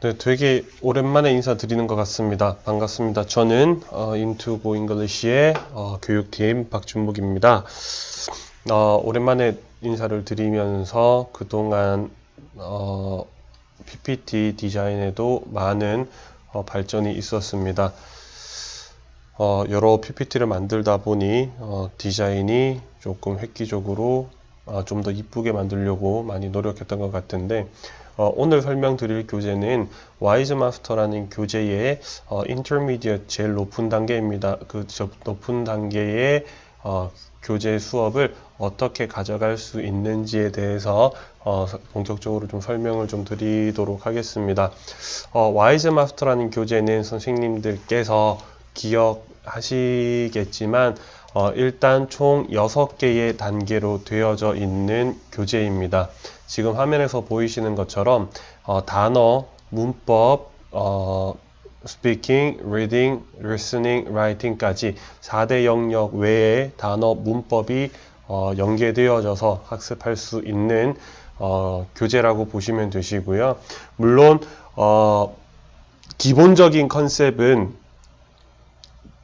네, 되게 오랜만에 인사드리는 것 같습니다. 반갑습니다. 저는 Into Go English의 교육팀 박준목입니다. 오랜만에 인사를 드리면서 그동안 PPT 디자인에도 많은 발전이 있었습니다. 여러 PPT를 만들다 보니 디자인이 조금 획기적으로 좀 더 이쁘게 만들려고 많이 노력했던 것 같은데 오늘 설명드릴 교재는 와이즈 마스터라는 교재의 인터미디엇 제일 높은 단계입니다. 그 높은 단계의 교재 수업을 어떻게 가져갈 수 있는지에 대해서 본격적으로 좀 설명을 좀 드리도록 하겠습니다. 와이즈 마스터라는 교재는 선생님들께서 기억하시겠지만 일단 총 6개의 단계로 되어져 있는 교재입니다. 지금 화면에서 보이시는 것처럼 단어, 문법, speaking, reading, listening, writing까지 4대 영역 외에 단어, 문법이 연계되어져서 학습할 수 있는 교재라고 보시면 되시고요. 물론 기본적인 컨셉은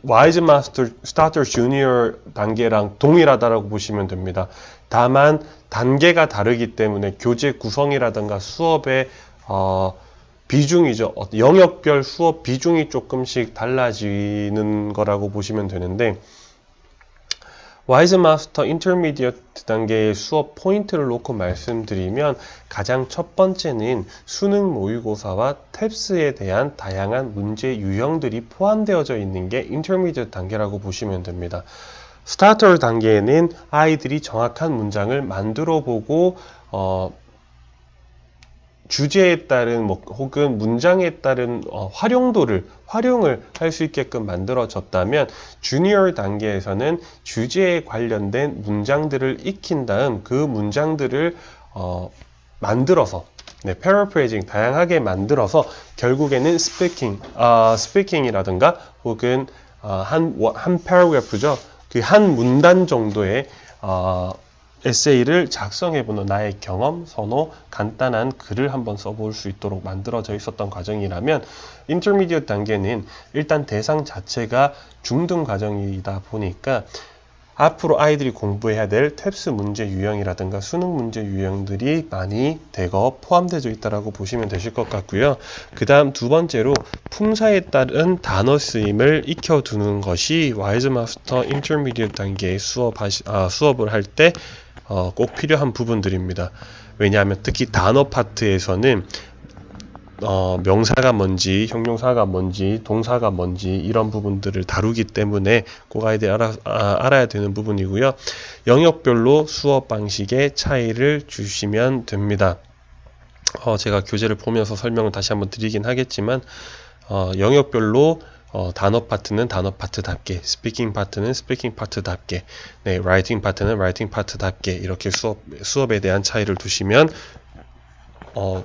와이즈 마스터 스타터 주니어 단계랑 동일하다라고 보시면 됩니다. 다만 단계가 다르기 때문에 교재 구성이라든가 수업의 비중이죠. 영역별 수업 비중이 조금씩 달라지는 거라고 보시면 되는데 와이즈 마스터 인터미디어트 단계의 수업 포인트를 놓고 말씀드리면 가장 첫 번째는 수능 모의고사와 탭스에 대한 다양한 문제 유형들이 포함되어져 있는 게 인터미디어트 단계라고 보시면 됩니다. 스타터 단계에는 아이들이 정확한 문장을 만들어 보고 주제에 따른 혹은 문장에 따른 활용을 할 수 있게끔 만들어졌다면 주니어 단계에서는 주제에 관련된 문장들을 익힌 다음 그 문장들을 만들어서 paraphrasing 다양하게 만들어서 결국에는 스피킹이라든가 혹은 한 paragraph죠. 그 한 문단 정도의 에세이를 작성해보는 나의 경험, 선호, 간단한 글을 한번 써볼 수 있도록 만들어져 있었던 과정이라면 인터미디엇 단계는 일단 대상 자체가 중등 과정이다 보니까 앞으로 아이들이 공부해야 될 탭스 문제 유형이라든가 수능 문제 유형들이 많이 대거 포함되어 있다고 보시면 되실 것 같고요. 그 다음 두 번째로 품사에 따른 단어 쓰임을 익혀두는 것이 와이즈 마스터 인터미디엇 단계의 수업을 할 때 꼭 필요한 부분들입니다. 왜냐하면 특히 단어 파트에서는 명사가 뭔지, 형용사가 뭔지, 동사가 뭔지 이런 부분들을 다루기 때문에 꼭 아이들이 알아야 되는 부분이고요. 영역별로 수업 방식의 차이를 주시면 됩니다. 제가 교재를 보면서 설명을 다시 한번 드리긴 하겠지만 영역별로 단어 파트는 단어 파트답게, 스피킹 파트는 스피킹 파트답게, 라이팅 파트는 라이팅 파트답게 이렇게 수업에 대한 차이를 두시면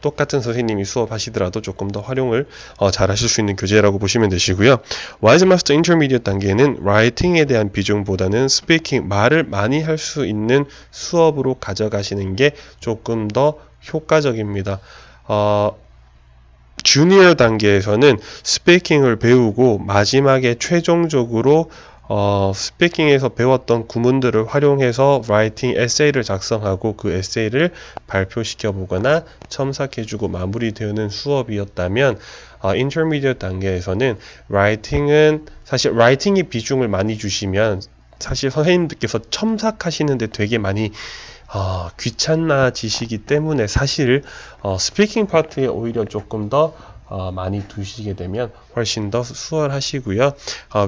똑같은 선생님이 수업하시더라도 조금 더 활용을 잘 하실 수 있는 교재라고 보시면 되시고요. 와이즈 마스터 인터미디엇 단계는 라이팅에 대한 비중보다는 스피킹, 말을 많이 할 수 있는 수업으로 가져가시는 게 조금 더 효과적입니다. 주니어 단계에서는 스피킹을 배우고 마지막에 최종적으로 스피킹에서 배웠던 구문들을 활용해서 라이팅 에세이를 작성하고 그 에세이를 발표시켜 보거나 첨삭해주고 마무리되는 수업이었다면 인터미디엇 단계에서는 사실 라이팅의 비중을 많이 주시면 사실 선생님들께서 첨삭하시는데 되게 많이 귀찮아지시기 때문에 사실 스피킹 파트에 오히려 조금 더 많이 두시게 되면 훨씬 더 수월하시고요.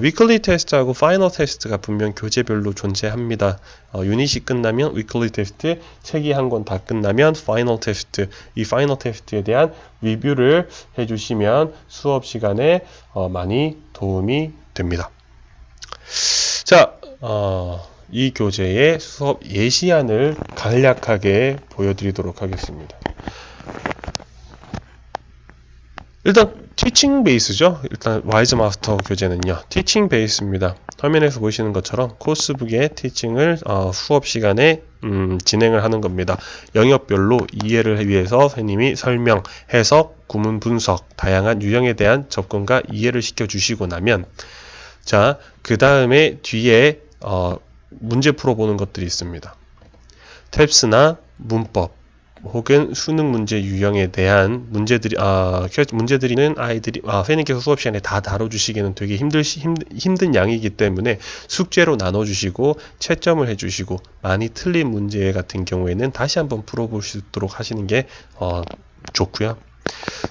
위클리 테스트하고 파이널 테스트가 분명 교재별로 존재합니다. 유닛이 끝나면 위클리 테스트, 책이 한 권 다 끝나면 파이널 테스트, 이 파이널 테스트에 대한 리뷰를 해주시면 수업 시간에 많이 도움이 됩니다. 자, 이 교재의 수업 예시안을 간략하게 보여드리도록 하겠습니다. 일단 티칭 베이스죠. 일단 와이즈 마스터 교재는요. 티칭 베이스입니다. 화면에서 보시는 것처럼 코스북의 티칭을 수업 시간에 진행을 하는 겁니다. 영역별로 이해를 위해서 선생님이 설명, 해석, 구문 분석, 다양한 유형에 대한 접근과 이해를 시켜주시고 나면 자, 그 다음에 뒤에 문제 풀어보는 것들이 있습니다. 탭스나 문법 혹은 수능 문제 유형에 대한 문제들이는 아이들이 선생님께서 수업 시간에 다 다뤄주시기는 되게 힘든 양이기 때문에 숙제로 나눠주시고 채점을 해주시고 많이 틀린 문제 같은 경우에는 다시 한번 풀어볼 수 있도록 하시는 게 좋고요.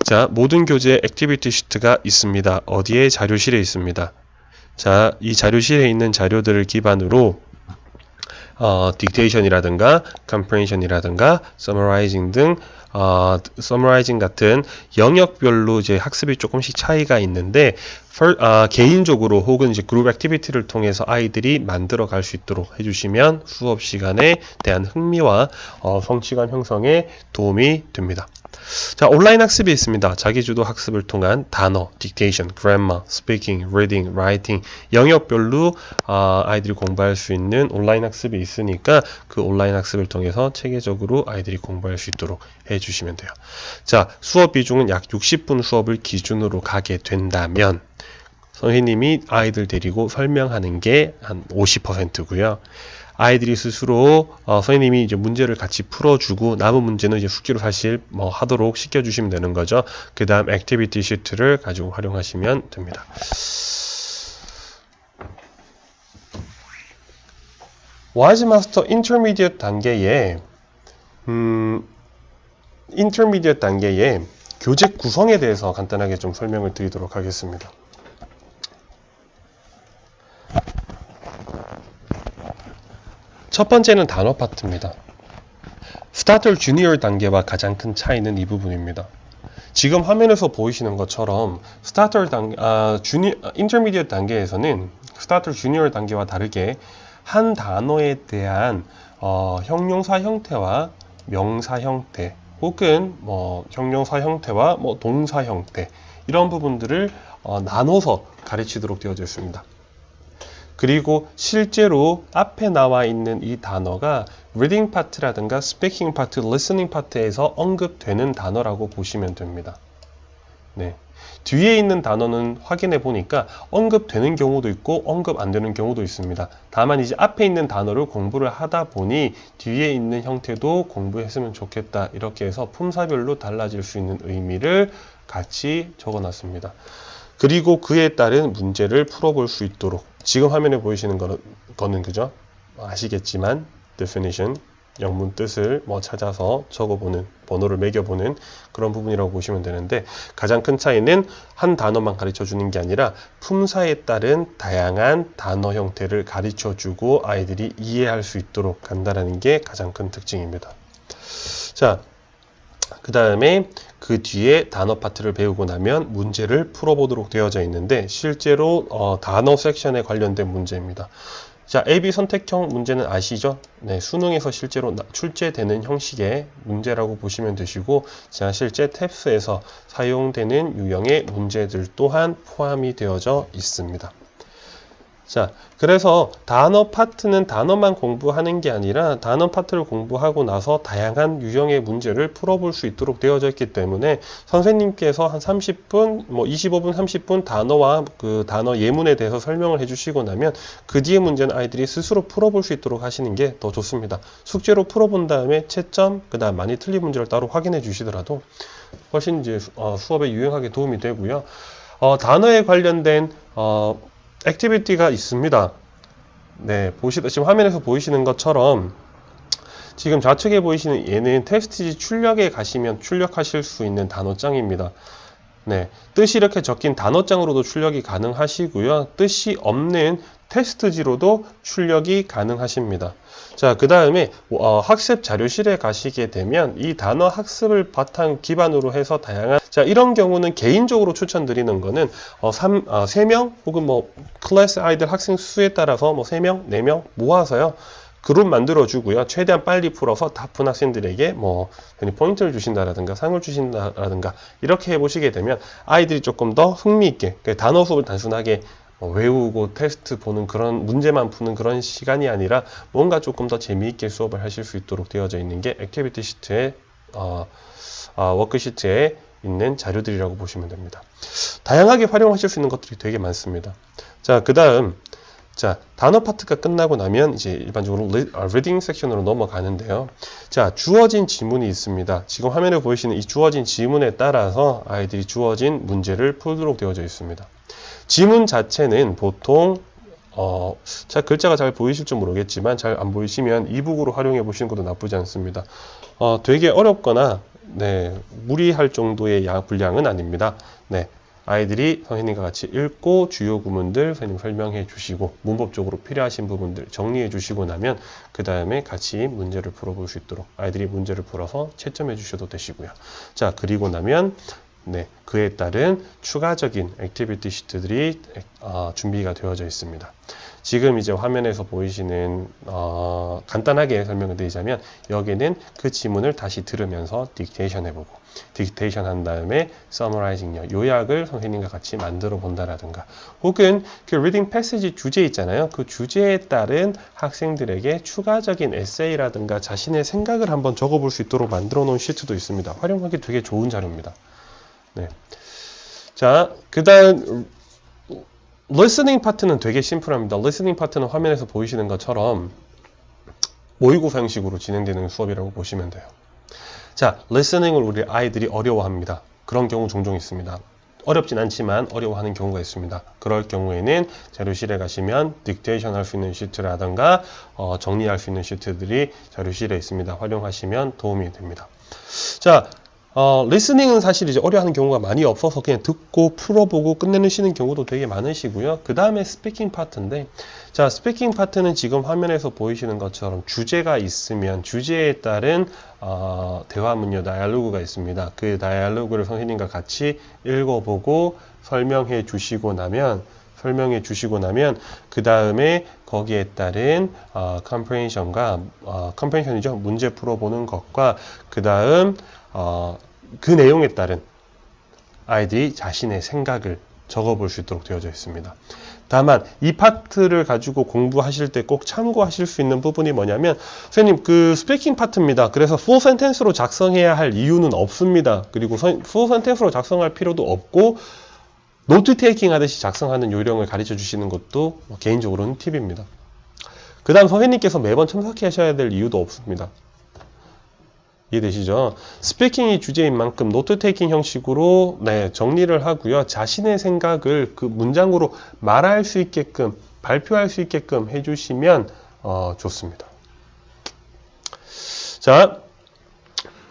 자, 모든 교재 액티비티 시트가 있습니다. 어디에? 자료실에 있습니다. 자, 이 자료실에 있는 자료들을 기반으로 딕테이션이라든가 컴프레hension이라든가 서머라이징 등 서머라이징 같은 영역별로 이제 학습이 조금씩 차이가 있는데 개인적으로 혹은 이제 그룹 액티비티를 통해서 아이들이 만들어 갈 수 있도록 해주시면 수업 시간에 대한 흥미와 성취감 형성에 도움이 됩니다. 자, 온라인 학습이 있습니다. 자기주도 학습을 통한 단어, 딕테이션, 그래머, 스피킹, 리딩, 라이팅 영역별로 아이들이 공부할 수 있는 온라인 학습이 있으니까 그 온라인 학습을 통해서 체계적으로 아이들이 공부할 수 있도록 해주시면 돼요. 자, 수업 비중은 약 60분 수업을 기준으로 가게 된다면 선생님이 아이들 데리고 설명하는 게 한 50%고요. 아이들이 스스로 선생님이 이제 문제를 같이 풀어주고 남은 문제는 이제 숙제로 사실 하도록 시켜주시면 되는 거죠. 그 다음 액티비티 시트를 가지고 활용하시면 됩니다. 와이즈 마스터 인터미디엇 단계에 교재 구성에 대해서 간단하게 좀 설명을 드리도록 하겠습니다. 첫 번째는 단어 파트입니다. 스타터 주니어 단계와 가장 큰 차이는 이 부분입니다. 지금 화면에서 보이시는 것처럼 인터미디엇 단계에서는 스타터 주니어 단계와 다르게 한 단어에 대한 형용사 형태와 명사 형태 혹은 형용사 형태와 동사 형태 이런 부분들을 나눠서 가르치도록 되어져 있습니다. 그리고 실제로 앞에 나와 있는 이 단어가 리딩 파트라든가 스피킹 파트, 리스닝 파트에서 언급되는 단어라고 보시면 됩니다. 네. 뒤에 있는 단어는 확인해 보니까 언급되는 경우도 있고 언급 안 되는 경우도 있습니다. 다만 이제 앞에 있는 단어를 공부를 하다 보니 뒤에 있는 형태도 공부했으면 좋겠다. 이렇게 해서 품사별로 달라질 수 있는 의미를 같이 적어 놨습니다. 그리고 그에 따른 문제를 풀어볼 수 있도록 지금 화면에 보이시는 거는 그죠? 아시겠지만 definition, 영문 뜻을 찾아서 적어보는, 번호를 매겨보는 그런 부분이라고 보시면 되는데 가장 큰 차이는 한 단어만 가르쳐주는 게 아니라 품사에 따른 다양한 단어 형태를 가르쳐주고 아이들이 이해할 수 있도록 한다는 게 가장 큰 특징입니다. 자, 그 다음에 그 뒤에 단어 파트를 배우고 나면 문제를 풀어보도록 되어져 있는데 실제로 단어 섹션에 관련된 문제입니다. 자, AB 선택형 문제는 아시죠? 네, 수능에서 실제로 출제되는 형식의 문제라고 보시면 되시고 자, 실제 탭스에서 사용되는 유형의 문제들 또한 포함이 되어져 있습니다. 자, 그래서 단어 파트는 단어만 공부하는 게 아니라 단어 파트를 공부하고 나서 다양한 유형의 문제를 풀어볼 수 있도록 되어져 있기 때문에 선생님께서 한 30분, 25분, 30분 단어와 그 단어 예문에 대해서 설명을 해주시고 나면 그 뒤에 문제는 아이들이 스스로 풀어볼 수 있도록 하시는 게 더 좋습니다. 숙제로 풀어본 다음에 채점, 그 다음 많이 틀린 문제를 따로 확인해 주시더라도 훨씬 이제 수업에 유용하게 도움이 되고요. 단어에 관련된 액티비티가 있습니다. 네, 지금 화면에서 보이시는 것처럼 지금 좌측에 보이시는 얘는 텍스트지 출력에 가시면 출력하실 수 있는 단어장입니다. 네, 뜻이 이렇게 적힌 단어장으로도 출력이 가능하시고요. 뜻이 없는 텍스트지로도 출력이 가능하십니다. 자, 그 다음에 학습 자료실에 가시게 되면 이 단어 학습을 바탕 기반으로 해서 다양한 이런 경우는 개인적으로 추천드리는 거는 3명 혹은 클래스 아이들 학생 수에 따라서 3명, 4명 모아서요. 그룹 만들어주고요. 최대한 빨리 풀어서 다 푼 학생들에게 뭐 포인트를 주신다라든가 상을 주신다라든가 이렇게 해보시게 되면 아이들이 조금 더 흥미있게 단어 수업을 단순하게 외우고 테스트 보는 그런 문제만 푸는 그런 시간이 아니라 뭔가 조금 더 재미있게 수업을 하실 수 있도록 되어져 있는 게 액티비티 시트에 워크시트에 있는 자료들이라고 보시면 됩니다. 다양하게 활용하실 수 있는 것들이 되게 많습니다. 자, 그 다음 자, 단어 파트가 끝나고 나면 이제 일반적으로 리딩 섹션으로 넘어가는데요. 자, 주어진 지문이 있습니다. 지금 화면에 보이시는 이 주어진 지문에 따라서 아이들이 주어진 문제를 풀도록 되어져 있습니다. 지문 자체는 보통 자, 글자가 잘 보이실지 모르겠지만 잘 안 보이시면 이북으로 활용해 보시는 것도 나쁘지 않습니다. 되게 어렵거나 무리할 정도의 분량은 아닙니다. 아이들이 선생님과 같이 읽고 주요 구문들 선생님 설명해 주시고 문법적으로 필요하신 부분들 정리해 주시고 나면 그 다음에 같이 문제를 풀어볼 수 있도록 아이들이 문제를 풀어서 채점해 주셔도 되시고요. 자, 그리고 나면 그에 따른 추가적인 액티비티 시트들이 준비가 되어져 있습니다. 지금 이제 화면에서 보이시는 간단하게 설명을 드리자면 여기는 그 지문을 다시 들으면서 딕테이션 해보고 딕테이션 한 다음에 서머라이징 요약을 선생님과 같이 만들어 본다라든가 혹은 그 리딩 패시지 주제 있잖아요. 그 주제에 따른 학생들에게 추가적인 에세이라든가 자신의 생각을 한번 적어볼 수 있도록 만들어 놓은 시트도 있습니다. 활용하기 되게 좋은 자료입니다. 자, 그 다음 리스닝 파트는 되게 심플합니다. 리스닝 파트는 화면에서 보이시는 것처럼 모의고사 형식으로 진행되는 수업이라고 보시면 돼요. 자, 리스닝을 우리 아이들이 어려워합니다. 그런 경우 종종 있습니다. 어렵진 않지만 어려워하는 경우가 있습니다. 그럴 경우에는 자료실에 가시면 딕테이션 할 수 있는 시트라든가 정리할 수 있는 시트들이 자료실에 있습니다. 활용하시면 도움이 됩니다. 자, 리스닝은 사실 이제 어려워하는 경우가 많이 없어서 그냥 듣고 풀어보고 끝내시는 경우도 되게 많으시고요. 그 다음에 스피킹 파트인데, 자, 스피킹 파트는 지금 화면에서 보이시는 것처럼 주제가 있으면 주제에 따른 대화문요, 다이얼로그가 있습니다. 그 다이얼로그를 선생님과 같이 읽어보고 설명해 주시고 나면 그 다음에 거기에 따른 컴프레hension과 컴프레hension이죠. 문제 풀어보는 것과 그 다음 그 내용에 따른 아이들이 자신의 생각을 적어볼 수 있도록 되어져 있습니다. 다만 이 파트를 가지고 공부하실 때 꼭 참고하실 수 있는 부분이 뭐냐면 선생님 그 스피킹 파트입니다. 그래서 full sentence로 작성해야 할 이유는 없습니다. 그리고 full sentence로 작성할 필요도 없고 노트 테이킹 하듯이 작성하는 요령을 가르쳐 주시는 것도 개인적으로는 팁입니다. 그 다음 선생님께서 매번 참석하셔야 될 이유도 없습니다. 이해되시죠? 스피킹이 주제인 만큼 노트 테이킹 형식으로 정리를 하고요. 자신의 생각을 그 문장으로 말할 수 있게끔 발표할 수 있게끔 해주시면 좋습니다. 자,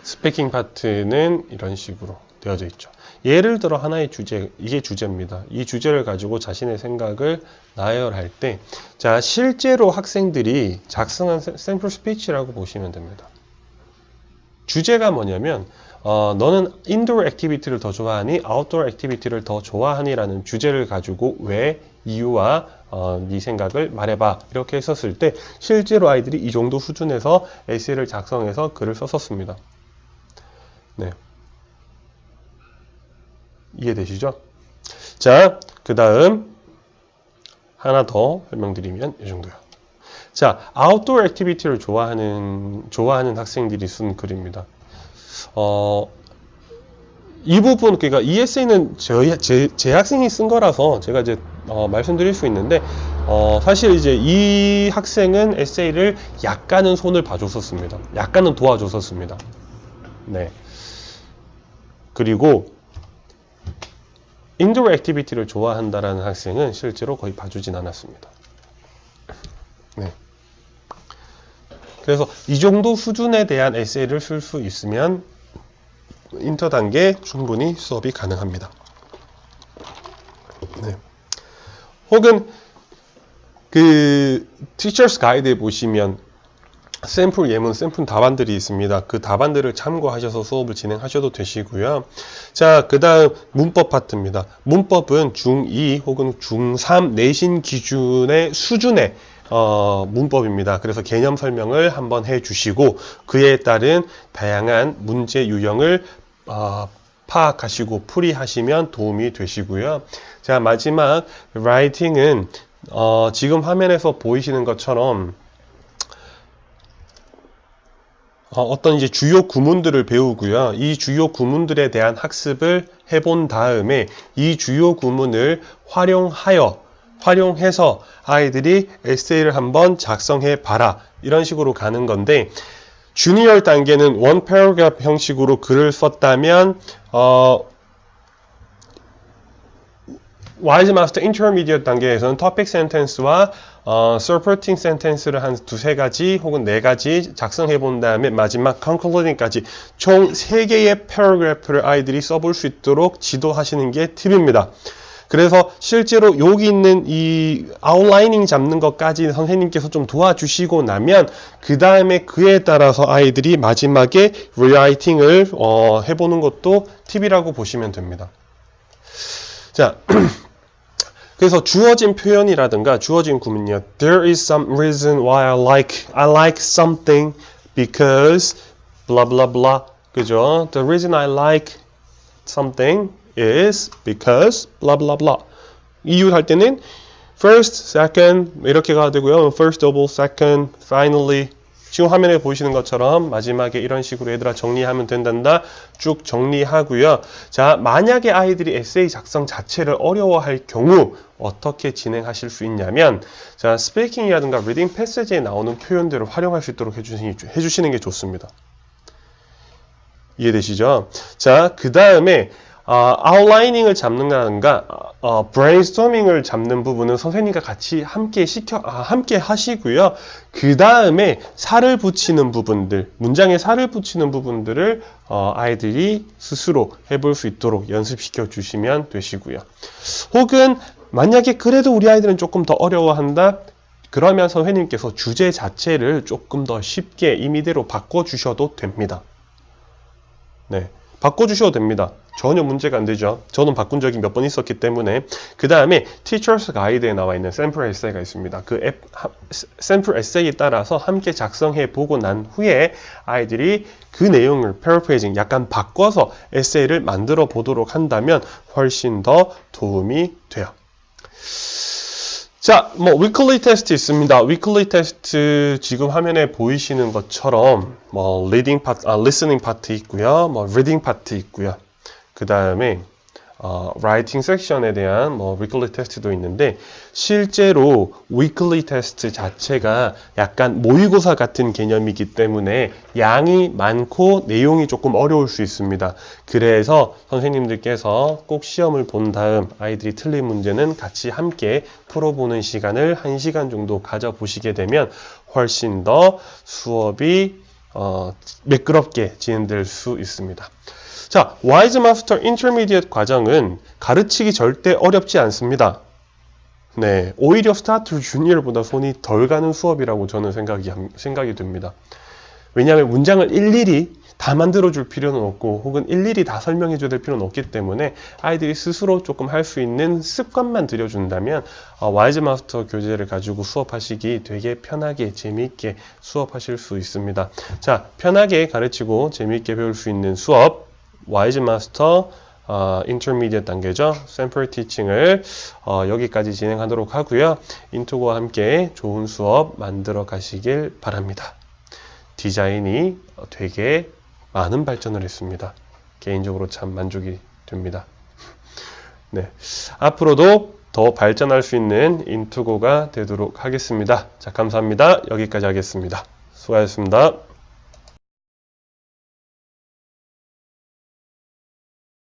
스피킹 파트는 이런 식으로 되어져 있죠. 예를 들어 하나의 주제, 이게 주제입니다. 이 주제를 가지고 자신의 생각을 나열할 때, 자, 실제로 학생들이 작성한 샘플 스피치라고 보시면 됩니다. 주제가 뭐냐면 너는 인도어 액티비티를 더 좋아하니 아웃도어 액티비티를 더 좋아하니 라는 주제를 가지고 왜 이유와 네 생각을 말해봐 이렇게 했었을 때 실제로 아이들이 이 정도 수준에서 에세이를 작성해서 글을 썼었습니다. 네, 이해되시죠? 자, 그 다음 하나 더 설명드리면 이 정도요. 자, 아웃도어 액티비티를 좋아하는 학생들이 쓴 글입니다. 이 부분, 그러니까 이 에세이는 제 학생이 쓴 거라서 제가 이제 말씀드릴 수 있는데, 사실 이제 이 학생은 에세이를 약간은 손을 봐줬었습니다. 약간은 도와줬었습니다. 네. 그리고 인도어 액티비티를 좋아한다라는 학생은 실제로 거의 봐주진 않았습니다. 네. 그래서 이 정도 수준에 대한 에세이를 쓸 수 있으면 인터 단계 충분히 수업이 가능합니다. 네. 혹은 그 티처스 가이드에 보시면 샘플 예문, 샘플 답안들이 있습니다. 그 답안들을 참고하셔서 수업을 진행하셔도 되시고요. 자, 그 다음 문법 파트입니다. 문법은 중2 혹은 중3 내신 기준의 수준의 문법입니다. 그래서 개념 설명을 한번 해주시고 그에 따른 다양한 문제 유형을 파악하시고 풀이하시면 도움이 되시고요. 자, 마지막 writing은 지금 화면에서 보이시는 것처럼 어떤 이제 주요 구문들을 배우고요. 이 주요 구문들에 대한 학습을 해본 다음에 이 주요 구문을 활용해서 아이들이 에세이를 한번 작성해 봐라. 이런 식으로 가는 건데, 주니어 단계는 원 패러그래프 형식으로 글을 썼다면 와이즈 마스터 인터미디엇 단계에서는 토픽 센텐스와 서포팅 센텐스를 한 두세 가지 혹은 네 가지 작성해 본 다음에 마지막 concluding까지 총 3개의 패러그래프를 아이들이 써볼 수 있도록 지도하시는 게 팁입니다. 그래서 실제로 여기 있는 이 아웃라이닝 잡는 것까지 선생님께서 좀 도와주시고 나면 그 다음에 그에 따라서 아이들이 마지막에 리라이팅을 해보는 것도 팁이라고 보시면 됩니다. 자, 그래서 주어진 표현이라든가 주어진 구문이요. There is some reason why I like something because blah blah blah. 그죠? The reason I like something is because blah blah blah. 이유 할 때는 first, second 이렇게 가야 되고요. First of all, second, finally. 지금 화면에 보이시는 것처럼 마지막에 이런 식으로 얘들아 정리하면 된단다. 쭉 정리하고요. 자, 만약에 아이들이 에세이 작성 자체를 어려워할 경우 어떻게 진행하실 수 있냐면, 자, 스피킹이라든가 리딩 패시지에 나오는 표현들을 활용할 수 있도록 해주시는 게 좋습니다. 이해되시죠? 자, 그 다음에 아웃라이닝을 잡는다든가 브레인스토밍을 잡는 부분은 선생님과 같이 함께 하시고요. 그 다음에 살을 붙이는 부분들, 문장에 살을 붙이는 부분들을 아이들이 스스로 해볼 수 있도록 연습시켜 주시면 되시고요. 혹은 만약에 그래도 우리 아이들은 조금 더 어려워한다? 그러면 선생님께서 주제 자체를 조금 더 쉽게 임의대로 바꿔주셔도 됩니다. 네, 바꿔주셔도 됩니다. 전혀 문제가 안 되죠. 저는 바꾼 적이 몇 번 있었기 때문에. 그 다음에 Teacher's Guide에 나와 있는 샘플 에세이가 있습니다. 그 샘플 에세이에 따라서 함께 작성해 보고 난 후에 아이들이 그 내용을 paraphrasing 약간 바꿔서 에세이를 만들어 보도록 한다면 훨씬 더 도움이 돼요. 자, weekly 테스트 있습니다. weekly 테스트 지금 화면에 보이시는 것처럼 listening 파트 있고요. reading 파트 있고요. 그 다음에 writing 섹션에 대한 weekly 테스트도 있는데, 실제로 weekly 테스트 자체가 약간 모의고사 같은 개념이기 때문에 양이 많고 내용이 조금 어려울 수 있습니다. 그래서 선생님들께서 꼭 시험을 본 다음 아이들이 틀린 문제는 같이 함께 풀어보는 시간을 1시간 정도 가져보시게 되면 훨씬 더 수업이 매끄럽게 진행될 수 있습니다. 자, 와이즈 마스터 인터미디엇 과정은 가르치기 절대 어렵지 않습니다. 네, 오히려 스타트 주니어보다 손이 덜 가는 수업이라고 저는 생각이 듭니다. 왜냐하면 문장을 일일이 다 만들어줄 필요는 없고 혹은 일일이 다 설명해줘야 될 필요는 없기 때문에 아이들이 스스로 조금 할 수 있는 습관만 들여준다면 와이즈 마스터 교재를 가지고 수업하시기 되게 편하게 재미있게 수업하실 수 있습니다. 자, 편하게 가르치고 재미있게 배울 수 있는 수업 와이즈 마스터 인터미디엇 단계죠. 샘플 티칭을 여기까지 진행하도록 하고요. 인투고와 함께 좋은 수업 만들어 가시길 바랍니다. 디자인이 되게 많은 발전을 했습니다. 개인적으로 참 만족이 됩니다. 네, 앞으로도 더 발전할 수 있는 인투고가 되도록 하겠습니다. 자, 감사합니다. 여기까지 하겠습니다. 수고하셨습니다.